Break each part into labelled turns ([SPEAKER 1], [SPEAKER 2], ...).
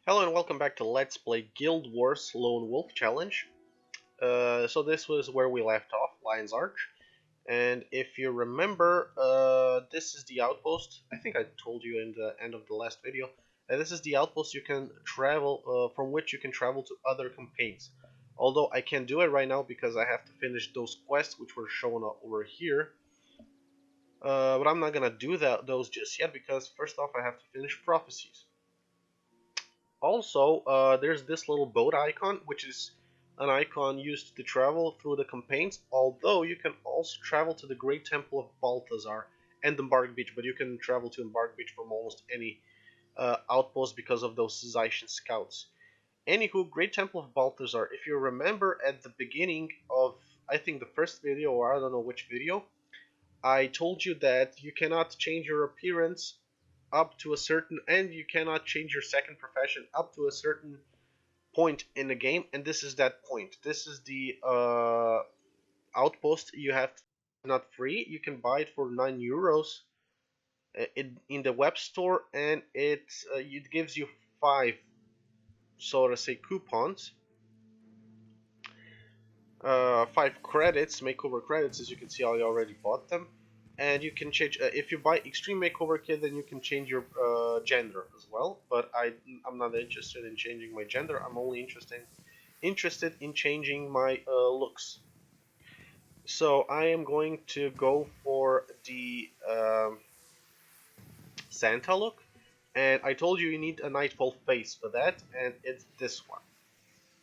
[SPEAKER 1] Hello and welcome back to Let's Play Guild Wars Lone Wolf Challenge. So this was where we left off, Lion's Arch. And if you remember, this is the outpost. I think I told you in the end of the last video. This is the outpost you can travel, from which you can travel to other campaigns. Although I can't do it right now because I have to finish those quests which were shown over here. But I'm not gonna do those just yet because first off I have to finish Prophecies. Also, there's this little boat icon, which is an icon used to travel through the campaigns, although you can also travel to the Great Temple of Balthazar and Embark Beach, but you can travel to Embark Beach from almost any outpost because of those Zaician scouts. Anywho, Great Temple of Balthazar, if you remember at the beginning of, I think the first video, or I don't know which video, I told you that you cannot change your appearance up to a certain, and you cannot change your second profession up to a certain point in the game, and this is that point. This is the outpost you have not free. You can buy it for €9 in the web store, and it gives you 5, so to say, coupons. 5 credits, makeover credits. As you can see, I already bought them. And you can change, if you buy Extreme Makeover Kit, then you can change your gender as well. But I'm not interested in changing my gender. I'm only interested in changing my looks. So I am going to go for the Santa look. And I told you need a Nightfall face for that, and it's this one.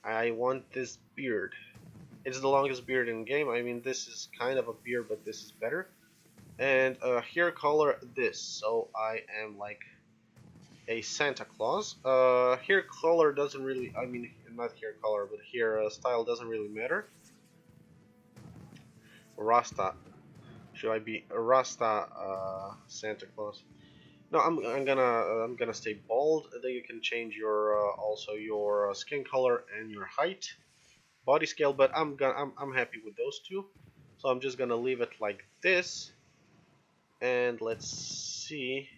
[SPEAKER 1] I want this beard. It's the longest beard in the game. I mean, this is kind of a beard, but this is better. And hair color this, so I am like a Santa Claus. Hair color doesn't really, I mean, not hair color, but hair style doesn't really matter. Rasta. Should I be a Rasta Santa Claus? No, I'm gonna stay bald. Then you can change your also your skin color and your height, body scale. But I'm happy with those two, so I'm just gonna leave it like this. And let's see.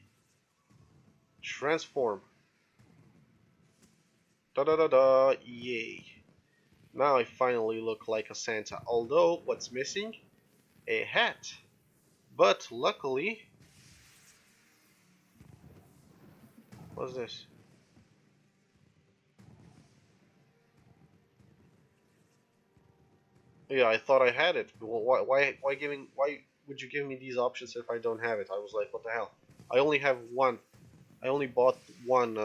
[SPEAKER 1] Transform. Da da da da. Yay. Now I finally look like a Santa. Although, what's missing? A hat. But luckily. What's this? Yeah, I thought I had it. Why would you give me these options if I don't have it? I was like, what the hell? I only have one. I only bought one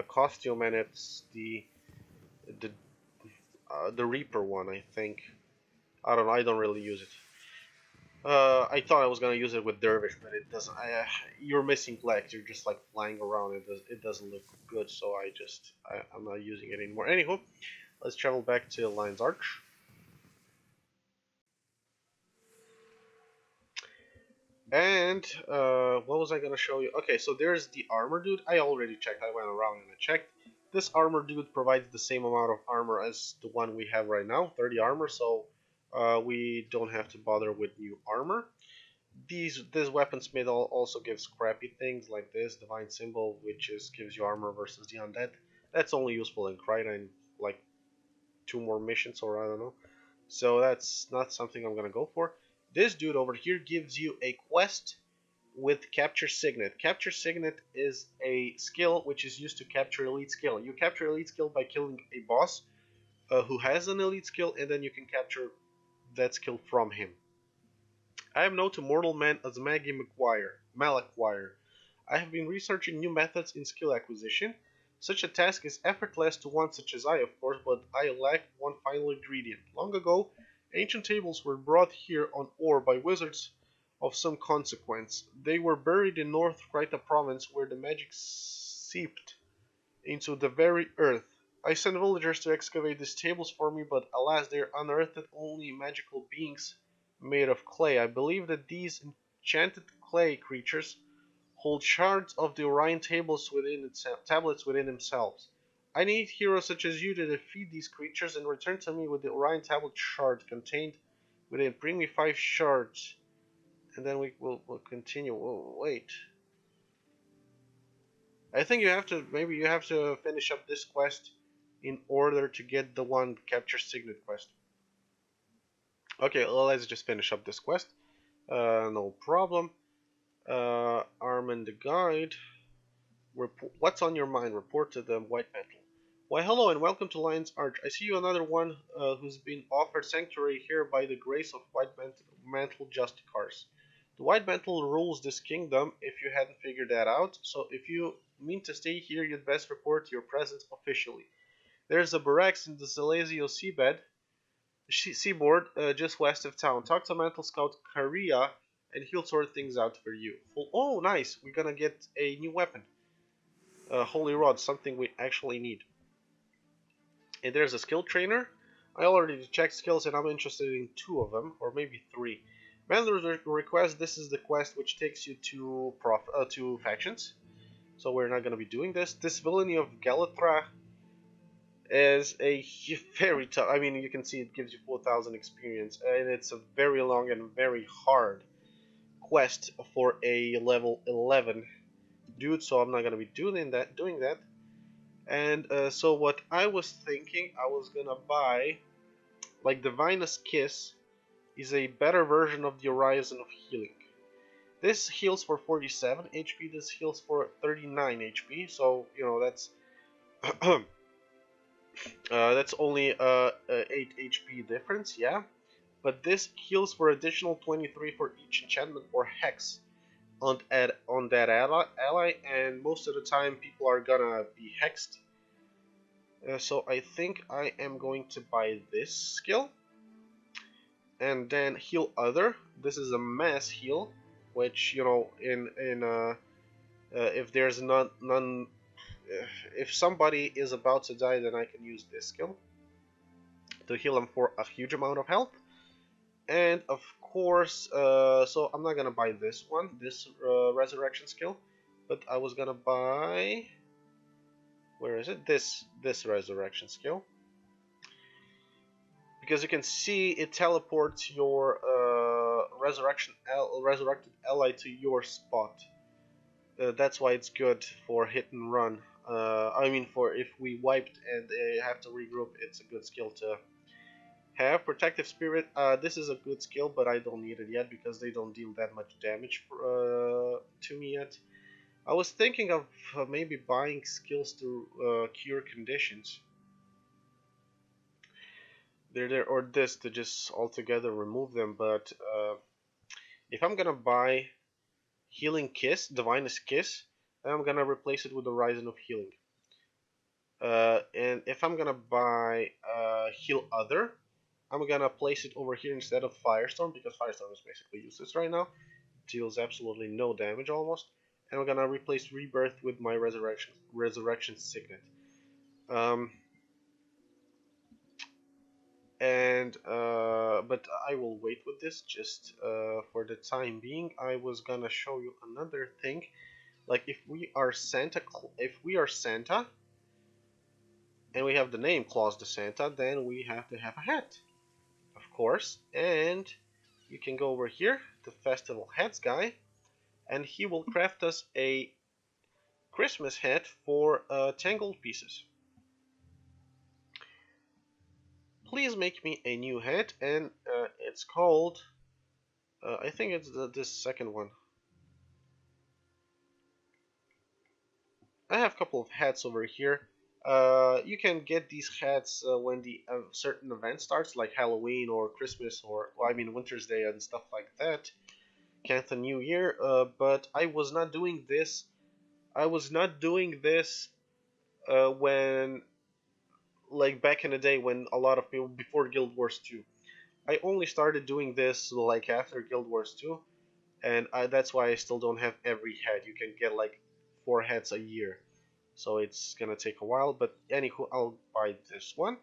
[SPEAKER 1] costume, and it's the Reaper one, I think. I don't know. I don't really use it. I thought I was gonna use it with Dervish, but it doesn't. You're missing legs. You're just like flying around. It doesn't look good, so I'm not using it anymore. Anywho, let's travel back to Lion's Arch. And what was I gonna show you? Okay, so there's the armor dude. I already checked. I went around and I checked. This armor dude provides the same amount of armor as the one we have right now, 30 armor. So we don't have to bother with new armor. This weaponsmith also gives crappy things like this divine symbol, which gives you armor versus the undead. That's only useful in Kryta and like 2 more missions, or I don't know. So that's not something I'm gonna go for. This dude over here gives you a quest with Capture Signet. Capture Signet is a skill which is used to capture elite skill. You capture elite skill by killing a boss who has an elite skill, and then you can capture that skill from him. I am known to mortal men as Maggie Malaquire. I have been researching new methods in skill acquisition. Such a task is effortless to one such as I, of course, but I lack one final ingredient. Long ago, ancient tables were brought here on ore by wizards of some consequence. They were buried in North Kryta province, where the magic seeped into the very earth. I sent villagers to excavate these tables for me, but alas, they unearthed only magical beings made of clay. I believe that these enchanted clay creatures hold shards of the Orion tablets within themselves. I need heroes such as you to defeat these creatures and return to me with the Orion tablet shard contained within. Bring me 5 shards, and then we'll continue. Oh, wait. I think you have to, maybe you have to finish up this quest in order to get the one capture signet quest. Okay, well, let's just finish up this quest. No problem. Armand the guide. What's on your mind? Report to the White Mantle. Why, hello and welcome to Lion's Arch. I see you another one who's been offered sanctuary here by the grace of White Mantle Justicars. The White Mantle rules this kingdom, if you hadn't figured that out, so if you mean to stay here, you'd best report your presence officially. There's a barracks in the Silesia seaboard just west of town. Talk to Mantle Scout Karia and he'll sort things out for you. Oh, nice! We're gonna get a new weapon. Holy Rod, something we actually need. And there's a skill trainer. I already checked skills and I'm interested in 2 of them, or maybe 3. Mandler's request, this is the quest which takes you to factions. So we're not going to be doing this. This villainy of Galatra is a very tough, I mean, you can see it gives you 4,000 experience, and it's a very long and very hard quest for a level 11 dude, so I'm not going to be doing that. And so what I was thinking, I was gonna buy, like, Divinus Kiss is a better version of the Horizon of Healing. This heals for 47 HP, this heals for 39 HP, so, you know, that's that's only 8 HP difference, yeah. But this heals for additional 23 for each enchantment or hex on that ally, and most of the time people are gonna be hexed. So I think I am going to buy this skill and then heal other. This is a mass heal, which, you know, if there's none, if somebody is about to die, then I can use this skill to heal them for a huge amount of health. And of course, so I'm not gonna buy this one, this resurrection skill, but I was gonna buy, where is it? This resurrection skill, because you can see it teleports your resurrected ally to your spot. That's why it's good for hit and run. I mean, for if we wiped and have to regroup, it's a good skill to have. Protective Spirit, this is a good skill, but I don't need it yet because they don't deal that much damage to me yet. I was thinking of maybe buying skills to cure conditions. They're there, or this to just altogether remove them, but if I'm gonna buy Healing Kiss, Divinus Kiss, then I'm gonna replace it with the Horizon of Healing. And if I'm gonna buy Heal Other, I'm gonna place it over here instead of Firestorm, because Firestorm is basically useless right now. It deals absolutely no damage almost. And I'm gonna replace Rebirth with my Resurrection Signet. But I will wait with this just for the time being. I was gonna show you another thing. Like, if we are Santa, and we have the name Claus de Santa, then we have to have a hat, of course. And you can go over here, the Festival Hats guy, and he will craft us a Christmas hat for 10 gold pieces. Please make me a new hat, and it's called, I think it's this second one. I have a couple of hats over here. You can get these hats when the certain event starts, like Halloween or Christmas, or, well, I mean, Winter's Day and stuff like that. Cantha New Year. But I was not doing this. When, like, back in the day, when a lot of people, before Guild Wars 2. I only started doing this like after Guild Wars 2, and that's why I still don't have every hat. You can get like 4 hats a year, so it's gonna take a while. But anywho, I'll buy this one.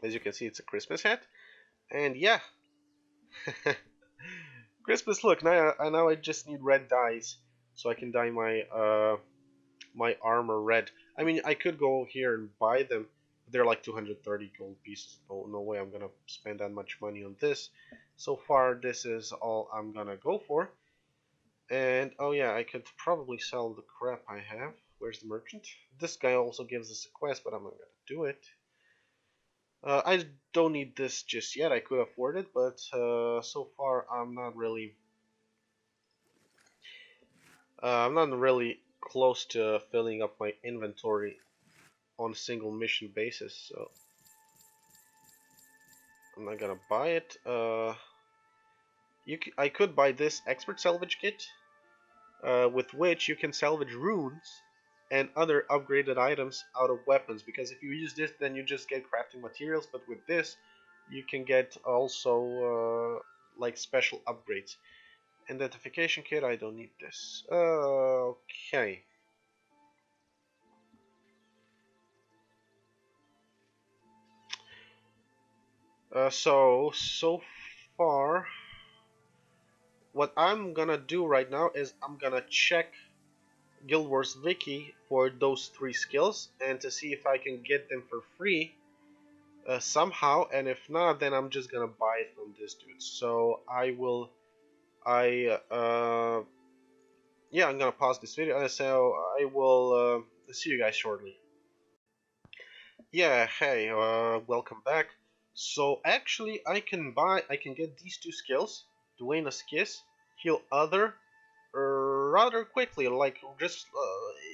[SPEAKER 1] As you can see, it's a Christmas hat, and yeah, Christmas look. Now I just need red dyes, so I can dye my armor red. I mean, I could go here and buy them. They're like 230 gold pieces. No way I'm gonna spend that much money on this. So far, this is all I'm gonna go for. And oh yeah, I could probably sell the crap I have. Where's the merchant? This guy also gives us a quest, but I'm not gonna do it. I don't need this just yet. I could afford it, but so far I'm not really close to filling up my inventory on a single mission basis, so I'm not gonna buy it. I could buy this expert salvage kit, with which you can salvage runes and other upgraded items out of weapons. Because if you use this, then you just get crafting materials. But with this, you can get also like special upgrades. Identification kit. I don't need this. Okay. So far, what I'm gonna do right now is I'm gonna check Guild Wars Wiki for those 3 skills and to see if I can get them for free somehow, and if not, then I'm just gonna buy it from this dude. So yeah, I'm gonna pause this video, so I will see you guys shortly. Yeah, hey, welcome back. So actually, I can get these 2 skills, Duena's Kiss, Heal Other, rather quickly, like just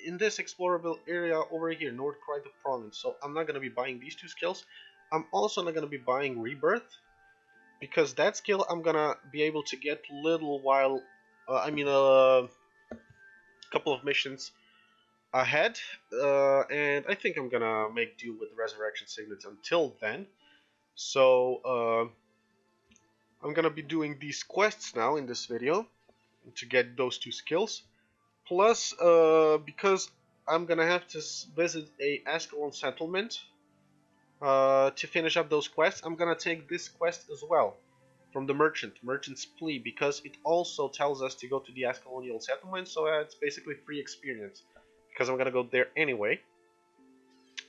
[SPEAKER 1] in this explorable area over here, North Kryta province. So I'm not gonna be buying these 2 skills. I'm also not gonna be buying Rebirth, because that skill I'm gonna be able to get little while, a couple of missions ahead, and I think I'm gonna make do with the Resurrection Signets until then. So I'm gonna be doing these quests now in this video to get those 2 skills. Plus, because I'm gonna have to visit a Ascalon settlement to finish up those quests, I'm gonna take this quest as well from the Merchant's Plea, because it also tells us to go to the Ascalonial settlement, so it's basically free experience, because I'm gonna go there anyway,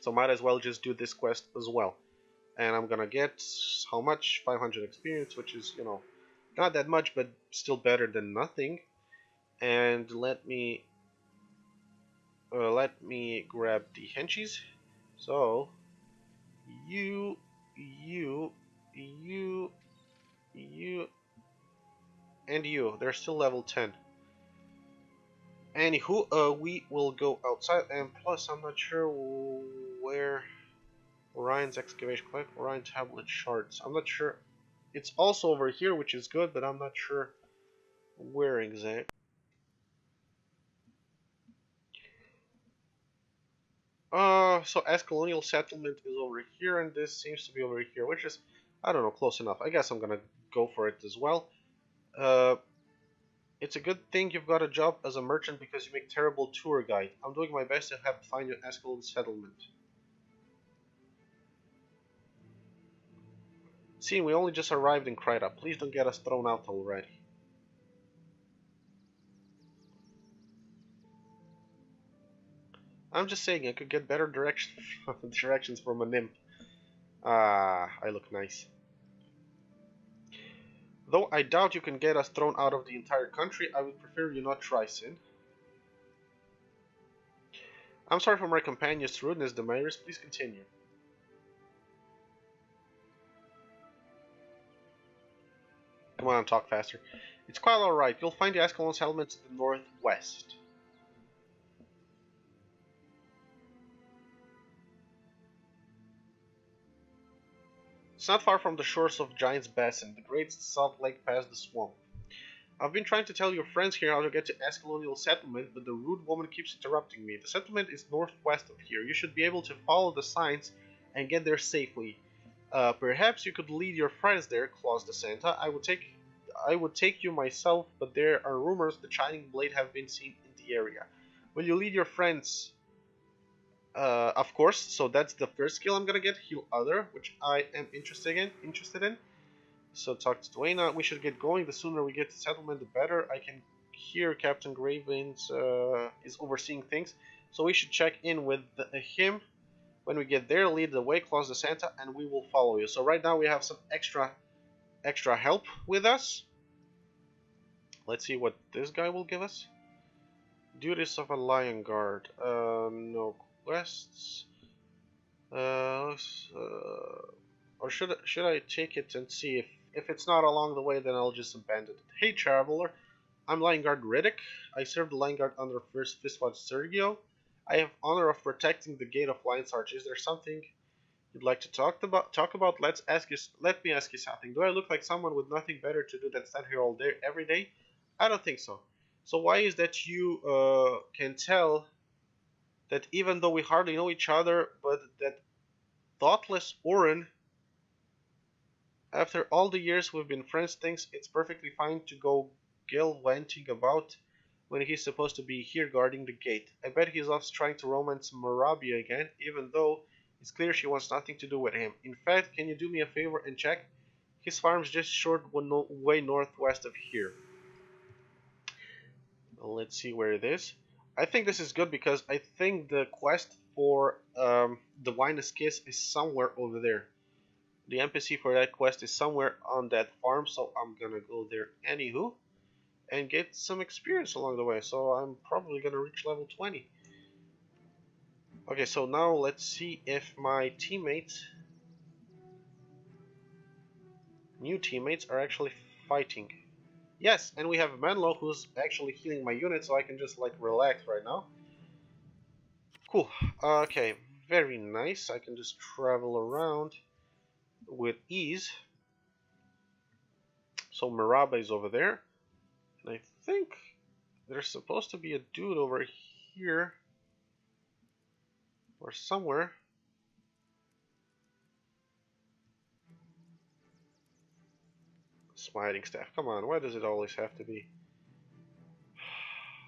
[SPEAKER 1] so might as well just do this quest as well. And I'm gonna get, how much? 500 experience, which is, you know, not that much, but still better than nothing. And let me grab the henchies. So you, you, you, and you. They're still level 10. Anywho, we will go outside, and plus I'm not sure where Orion's excavation collect Orion tablet shards. I'm not sure. It's also over here, which is good, but I'm not sure where exactly. So as colonial settlement is over here, and this seems to be over here, which is, I don't know, close enough. I guess I'm gonna go for it as well. Uh, it's a good thing you've got a job as a merchant because you make terrible tour guide. I'm doing my best to help find your Ascalon settlement. See, we only just arrived in Kryta. Please don't get us thrown out already. I'm just saying I could get better directions from a nymph. Ah, I look nice. Though I doubt you can get us thrown out of the entire country, I would prefer you not try, Sin. I'm sorry for my companion's rudeness, Damaris. Please continue. Come on, talk faster. It's quite alright. You'll find the Ascalon's settlement to the northwest. It's not far from the shores of Giant's Basin, the great salt lake past the swamp. I've been trying to tell your friends here how to get to Ascalonial settlement, but the rude woman keeps interrupting me. The settlement is northwest of here. You should be able to follow the signs and get there safely. Perhaps you could lead your friends there, Claus the Santa. I would take you myself, but there are rumors the Shining Blade have been seen in the area. Will you lead your friends? Of course. So that's the first skill I'm gonna get, Heal Other, which I am interested in. So talk to Duena. We should get going. The sooner we get to settlement, the better. I can hear Captain Gravens is overseeing things, so we should check in with him when we get there. Lead the way, Claus the Santa, and we will follow you. So right now we have some extra help with us. Let's see what this guy will give us. Duties of a Lion Guard. No quests. Uh, or should I take it and see if it's not along the way, then I'll just abandon it. Hey traveler, I'm Lion Guard Riddick. I serve the Lion Guard under First Fistwatch Sergio. I have honor of protecting the gate of Lion's Arch. Is there something you'd like to talk about? Let me ask you something. Do I look like someone with nothing better to do than stand here all day, every day? I don't think so. So why is that you can tell that even though we hardly know each other, but that thoughtless Orin, after all the years we've been friends, thinks it's perfectly fine to go gallivanting about when he's supposed to be here guarding the gate. I bet he's off trying to romance Marabia again, even though it's clear she wants nothing to do with him. In fact, can you do me a favor and check? His farm's just short way northwest of here. Let's see where it is. I think this is good because I think the quest for the Winus Kiss is somewhere over there. The NPC for that quest is somewhere on that farm, so I'm gonna go there anywho and get some experience along the way. So I'm probably gonna reach level 20. Okay, so now let's see if my new teammates are actually fighting. Yes, and we have Menlo who's actually healing my unit, so I can just like relax right now. Cool. Okay, very nice. I can just travel around with ease. So Maraba is over there, and I think there's supposed to be a dude over here or somewhere. Smiting staff. Come on, why does it always have to be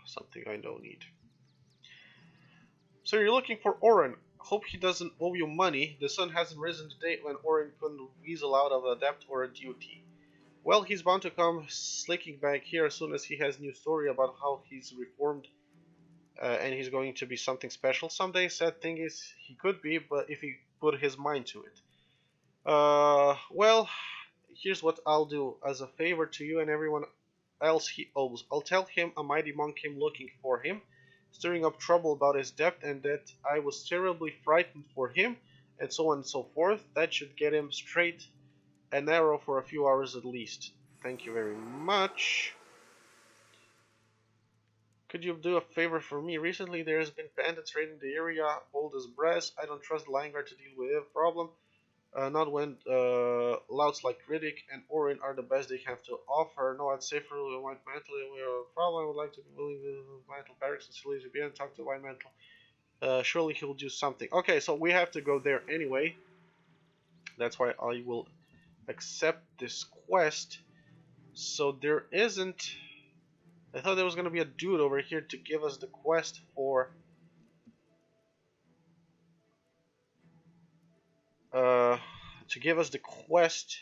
[SPEAKER 1] something I don't need? So you're looking for Orin. Hope he doesn't owe you money. The sun hasn't risen today when Orin couldn't weasel out of a debt or a duty. Well, he's bound to come slicking back here as soon as he has new story about how he's reformed and he's going to be something special someday. Sad thing is, he could be, but if he put his mind to it. Well, here's what I'll do as a favor to you and everyone else he owes. I'll tell him a mighty monk came looking for him, stirring up trouble about his debt, and that I was terribly frightened for him, and so on and so forth. That should get him straight and narrow for a few hours at least. Thank you very much. Could you do a favor for me? Recently there has been bandits raiding the area, bold as brass. I don't trust the Lion Guard to deal with the problem. Not when louts like Riddick and Orin are the best they have to offer. No, I'd say for the White Mantle, we have a problem. I would like to be willing to Mantle Barracks and Silly to be and talk to White Mantle. Surely he'll do something. Okay, so we have to go there anyway. That's why I will accept this quest. So there isn't... I thought there was going to be a dude over here to give us the quest for... to give us the quest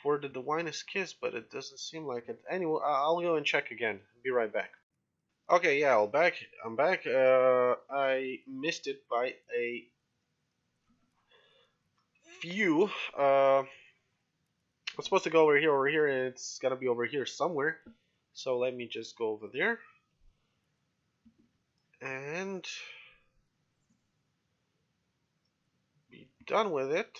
[SPEAKER 1] for the Winus Kiss, but it doesn't seem like it. Anyway, I'll go and check again. Be right back. Okay, yeah, I'm back. I missed it by a few. I'm supposed to go over here, and it's gotta be over here somewhere. So let me just go over there. And be done with it.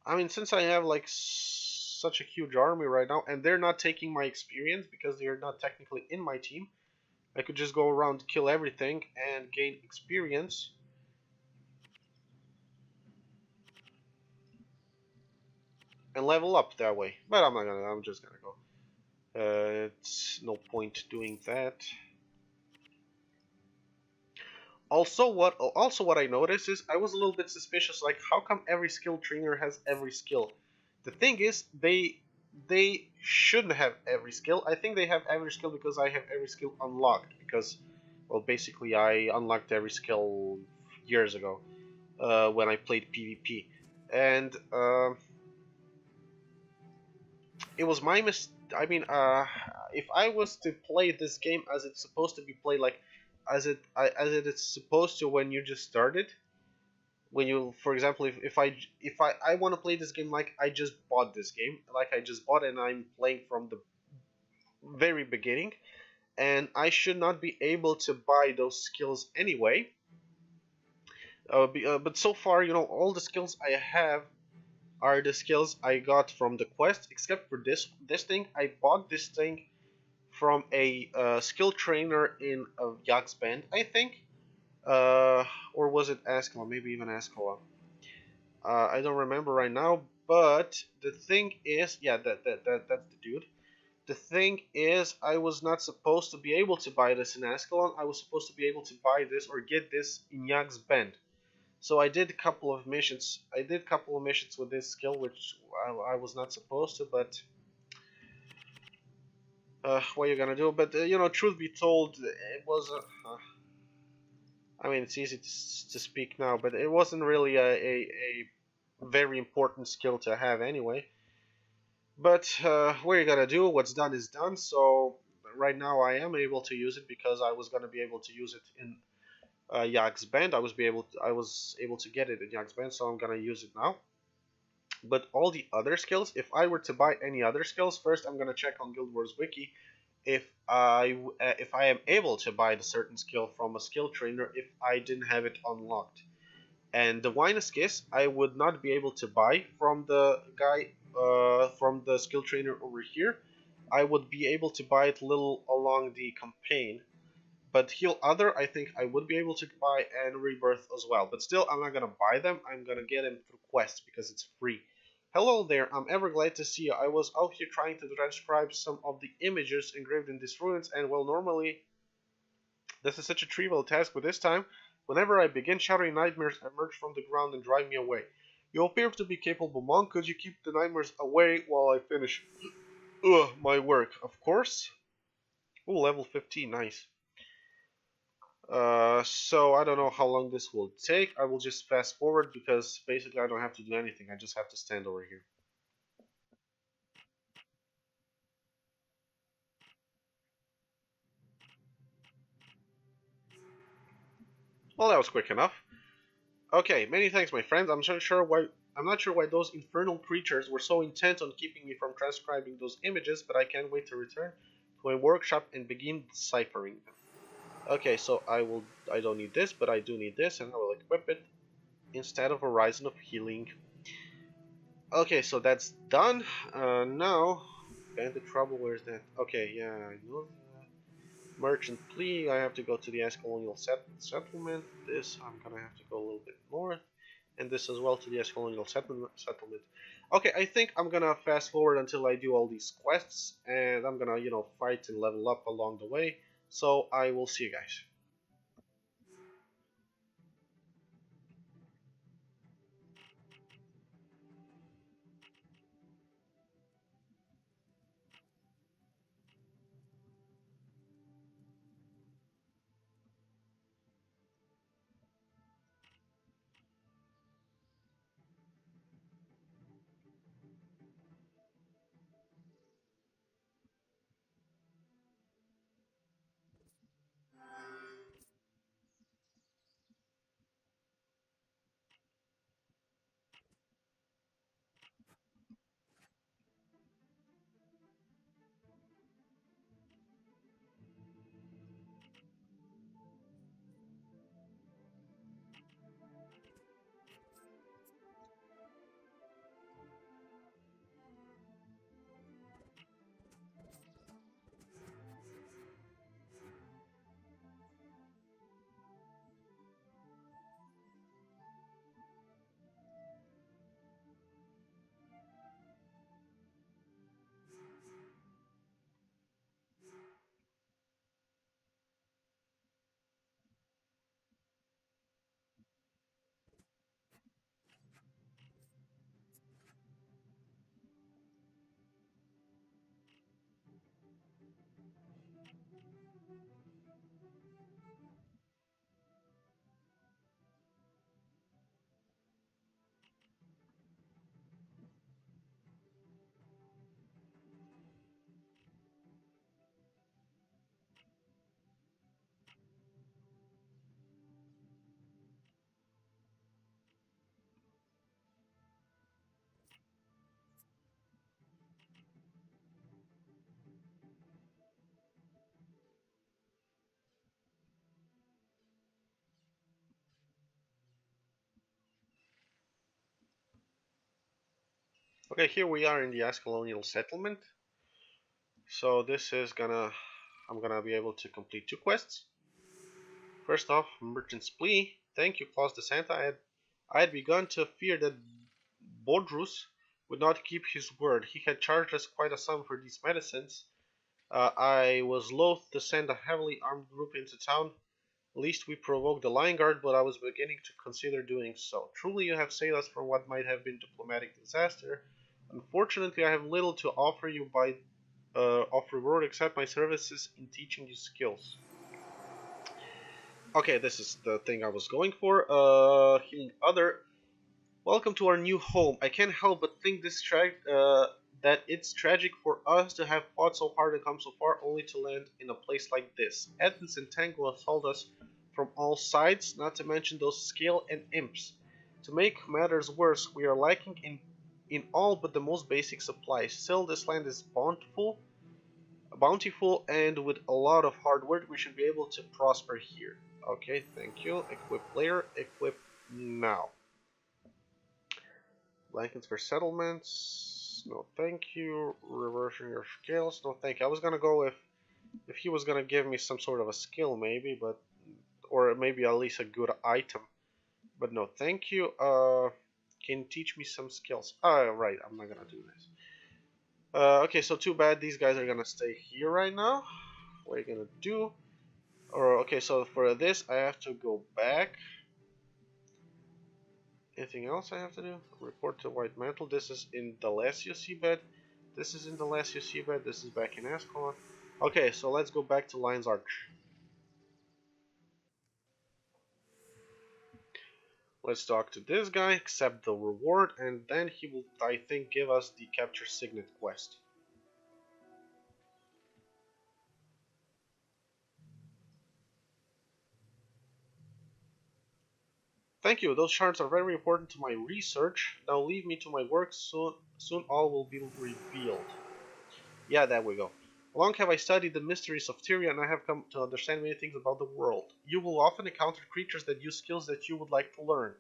[SPEAKER 1] I mean, since I have like such a huge army right now, and they're not taking my experience because they're not technically in my team, I could just go around, kill everything, and gain experience. And level up that way. But I'm not gonna, I'm just gonna go. It's no point doing that. Also what I noticed is I was a little bit suspicious, like how come every skill trainer has every skill? The thing is, they shouldn't have every skill. I think they have every skill because I have every skill unlocked, because, well, basically I unlocked every skill years ago when I played PvP. And it was my mistake. I mean, if I was to play this game as it's supposed to be played, like as it is supposed to when you just started, when you, for example, if I want to play this game like I just bought this game, like I just bought and I'm playing from the very beginning, and I should not be able to buy those skills anyway. But so far, all the skills I have are the skills I got from the quest, except for this thing. I bought this thing from a skill trainer in Yax Band, I think, or was it Ascalon? Maybe even Ascalon. I don't remember right now. But the thing is, yeah, that's the dude. The thing is, I was not supposed to be able to buy this in Ascalon. I was supposed to be able to buy this or get this in Yax Bend. So I did a couple of missions. I did a couple of missions with this skill, which I was not supposed to. But what are you gonna do? But truth be told, it was. I mean, it's easy to speak now, but it wasn't really a very important skill to have anyway. But what you gotta do, what's done is done. So right now I am able to use it because I was gonna be able to use it in Yag's Band. I was able to get it in Yag's Band, so I'm gonna use it now. But all the other skills, if I were to buy any other skills, first I'm gonna check on Guild Wars Wiki if I am able to buy the certain skill from a skill trainer if I didn't have it unlocked. And the Winus Kiss I would not be able to buy from the guy from the skill trainer over here. I would be able to buy it little along the campaign, but Heal Other I think I would be able to buy, and Rebirth as well. But still, I'm not gonna buy them. I'm gonna get them through quests because it's free. Hello there, I'm ever glad to see you. I was out here trying to transcribe some of the images engraved in these ruins, and well, normally this is such a trivial task, but this time, whenever I begin shouting, nightmares emerge from the ground and drive me away. You appear to be capable monk. Could you keep the nightmares away while I finish my work? Of course. Ooh, level 15, nice. So I don't know how long this will take. I will just fast forward because basically I don't have to do anything. I just have to stand over here. Well, that was quick enough. Okay, many thanks, my friends. I'm not sure why those infernal creatures were so intent on keeping me from transcribing those images, but I can't wait to return to my workshop and begin deciphering them. Okay, so I don't need this, but I do need this, and I will equip it instead of Horizon of Healing. Okay, so that's done. Now, Bandit Trouble, where's that? Okay, yeah, I know. Merchant Plea, I have to go to the Colonial Settlement. This, I'm gonna have to go a little bit north. And this as well to the Colonial Settlement. Okay, I think I'm gonna fast forward until I do all these quests, and I'm gonna, fight and level up along the way. So I will see you guys. Okay, here we are in the Ascolonial settlement. So this is I'm gonna be able to complete 2 quests. First off, Merchant's Plea. Thank you, Claus de Santa. I had begun to fear that Bodrus would not keep his word. He had charged us quite a sum for these medicines. I was loath to send a heavily armed group into town, lest we provoke the Lion Guard, but I was beginning to consider doing so. Truly you have saved us from what might have been diplomatic disaster. Unfortunately, I have little to offer you of reward except my services in teaching you skills. Okay, this is the thing I was going for. Healing other. Welcome to our new home. I can't help but think that it's tragic for us to have fought so hard and come so far only to land in a place like this. Athens and Tango assault us from all sides, not to mention those scale and imps. To make matters worse, we are lacking in all but the most basic supplies. Still, this land is bountiful, and with a lot of hard work, we should be able to prosper here. Okay, thank you. Equip later, equip now. Blankets for settlements. No, thank you. Reversing your skills. No, thank you. I was gonna go if he was gonna give me some sort of a skill, maybe, but or maybe at least a good item. But no, thank you. Can you teach me some skills? Oh, right. I'm not gonna do this. Okay, so too bad these guys are gonna stay here right now. What are you gonna do? Or okay, so for this I have to go back. Anything else I have to do? Report to White Mantle. This is in the Dalesio seabed. This is in the Dalesio seabed. This is back in Ascalon. Okay, so let's go back to Lion's Arch. Let's talk to this guy, accept the reward, and then he will, I think, give us the Capture Signet quest. Thank you, those shards are very important to my research. Now leave me to my work, soon all will be revealed. Yeah, there we go. Long have I studied the mysteries of Tyria, and I have come to understand many things about the world. You will often encounter creatures that use skills that you would like to learn.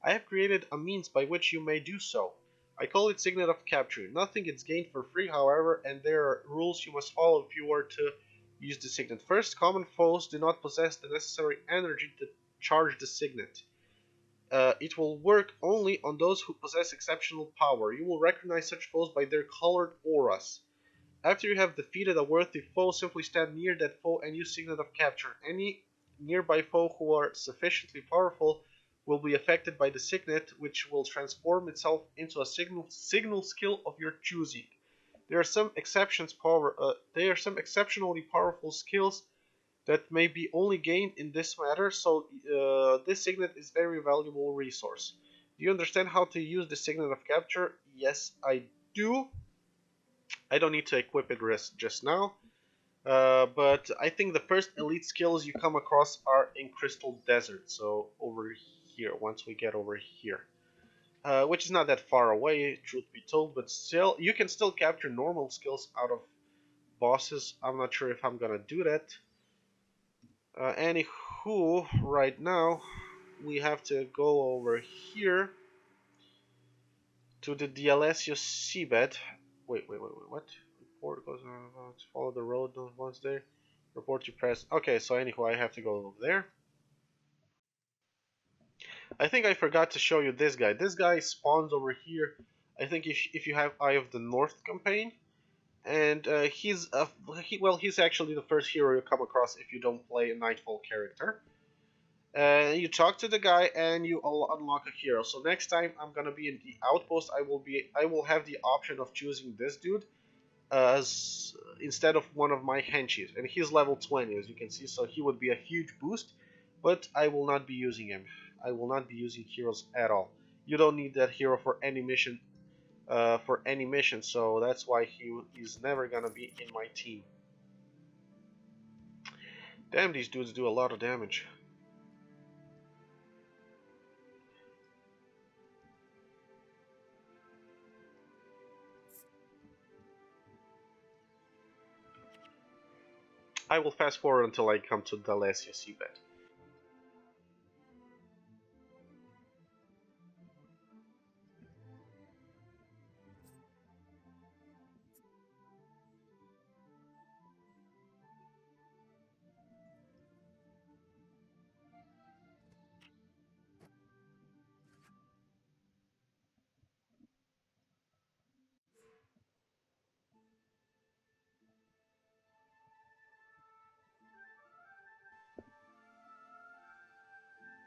[SPEAKER 1] I have created a means by which you may do so. I call it Signet of Capture. Nothing is gained for free, however, and there are rules you must follow if you are to use the Signet. First, common foes do not possess the necessary energy to charge the Signet. It will work only on those who possess exceptional power. You will recognize such foes by their colored auras. After you have defeated a worthy foe, simply stand near that foe and use Signet of Capture. Any nearby foe who are sufficiently powerful will be affected by the Signet, which will transform itself into a signal skill of your choosing. There are some exceptionally powerful skills that may be only gained in this matter, so this Signet is a very valuable resource. Do you understand how to use the Signet of Capture? Yes, I do. I don't need to equip it just now, but I think the first elite skills you come across are in Crystal Desert, so over here, once we get over here. Which is not that far away, truth be told, but still, you can still capture normal skills out of bosses. I'm not sure if I'm gonna do that. Anywho, right now, we have to go over here to the D'Alessio seabed. Wait, what? Report goes follow the road once there. Report you press. Okay, so anyhow, I have to go over there. I think I forgot to show you this guy. This guy spawns over here. I think if you have Eye of the North campaign, and he's actually the first hero you come across if you don't play a Nightfall character. You talk to the guy and you unlock a hero. So next time I'm gonna be in the outpost, I will have the option of choosing this dude as instead of one of my henchies, and he's level 20 as you can see, so he would be a huge boost. But I will not be using him. I will not be using heroes at all. You don't need that hero for any mission. So that's why he's never gonna be in my team. Damn, these dudes do a lot of damage. I will fast forward until I come to Dalessia seabed.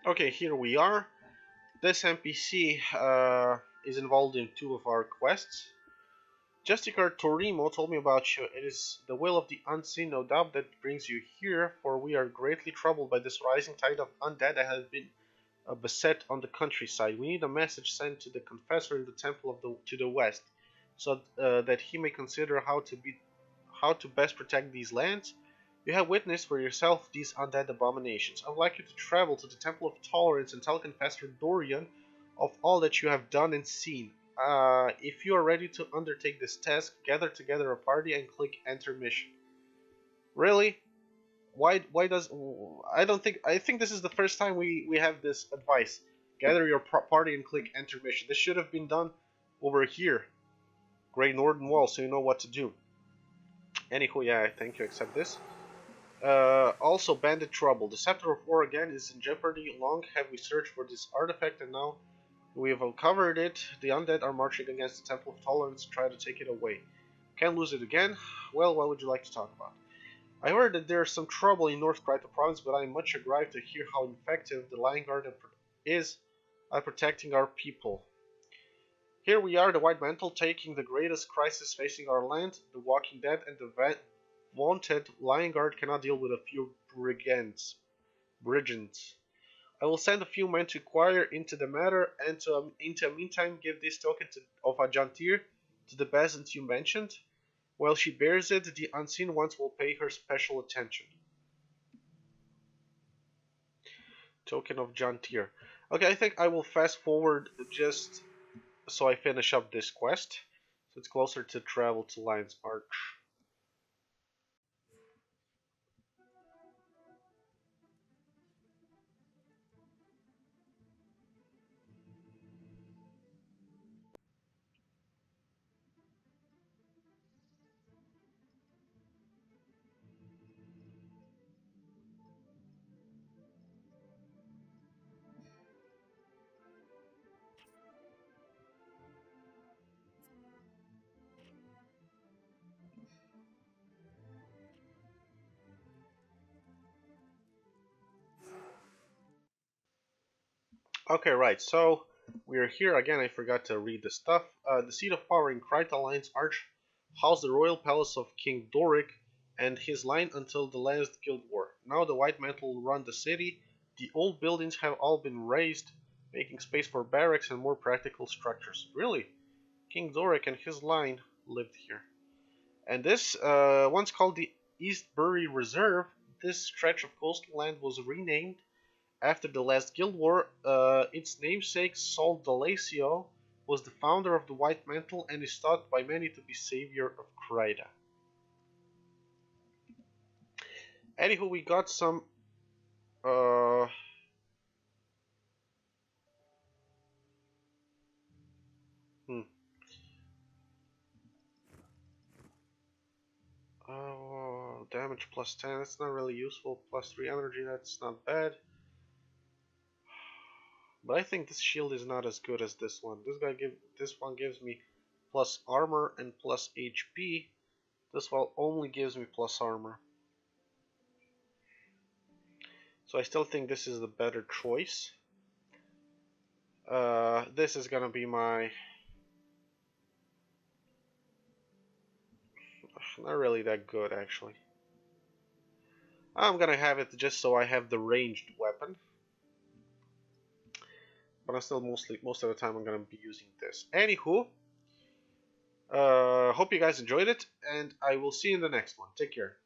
[SPEAKER 1] Okay, here we are. This NPC is involved in two of our quests. Justicar Torimo told me about you. It is the will of the unseen, no doubt, that brings you here, for we are greatly troubled by this rising tide of undead that has been beset on the countryside. We need a message sent to the confessor in the temple to the west, so that he may consider how to best protect these lands. You have witnessed for yourself these undead abominations. I would like you to travel to the Temple of Tolerance and tell Confessor Dorian of all that you have done and seen. If you are ready to undertake this task, gather together a party and click Enter Mission. Really? Why does I think this is the first time we have this advice. Gather your party and click Enter Mission. This should have been done over here. Great Northern Wall, so you know what to do. Anywho, yeah, thank you. Accept this. Also, Bandit Trouble. The Scepter of Oregon is in jeopardy. Long have we searched for this artifact, and now we have uncovered it. The undead are marching against the Temple of Tolerance to try to take it away. Can't lose it again? Well, what would you like to talk about? I heard that there's some trouble in North Kryta province, but I am much aggrieved to hear how effective the Lion Guard is at protecting our people. Here we are, the White Mantle, taking the greatest crisis facing our land. The Walking Dead and the vaunted Lion Guard cannot deal with a few brigands. I will send a few men to inquire into the matter, and into the meantime give this token of Ajantir to the peasant you mentioned. While she bears it, the unseen ones will pay her special attention. Token of Jantir. Okay, I think I will fast forward just so I finish up this quest. So it's closer to travel to Lion's Arch. Okay, right, so we are here again. I forgot to read the stuff. The seat of power in Kryta Lion's Arch housed the royal palace of King Doric and his line until the last Guild War. Now the White Mantle run the city. The old buildings have all been razed, making space for barracks and more practical structures. Really? King Doric and his line lived here. And this, once called the Eastbury Reserve, this stretch of coastal land was renamed after the last Guild War. Its namesake, Sol D'Alessio, was the founder of the White Mantle and is thought by many to be savior of Kryta. Anywho, we got some hmm. Damage plus 10, that's not really useful. Plus 3 energy, that's not bad. But I think this shield is not as good as this one. This one gives me plus armor and plus HP. This one only gives me plus armor. So I still think this is the better choice. This is gonna be my... Not really that good, actually. I'm gonna have it just so I have the ranged weapon. But I'm still most of the time I'm gonna be using this. Anywho, hope you guys enjoyed it, and I will see you in the next one. Take care.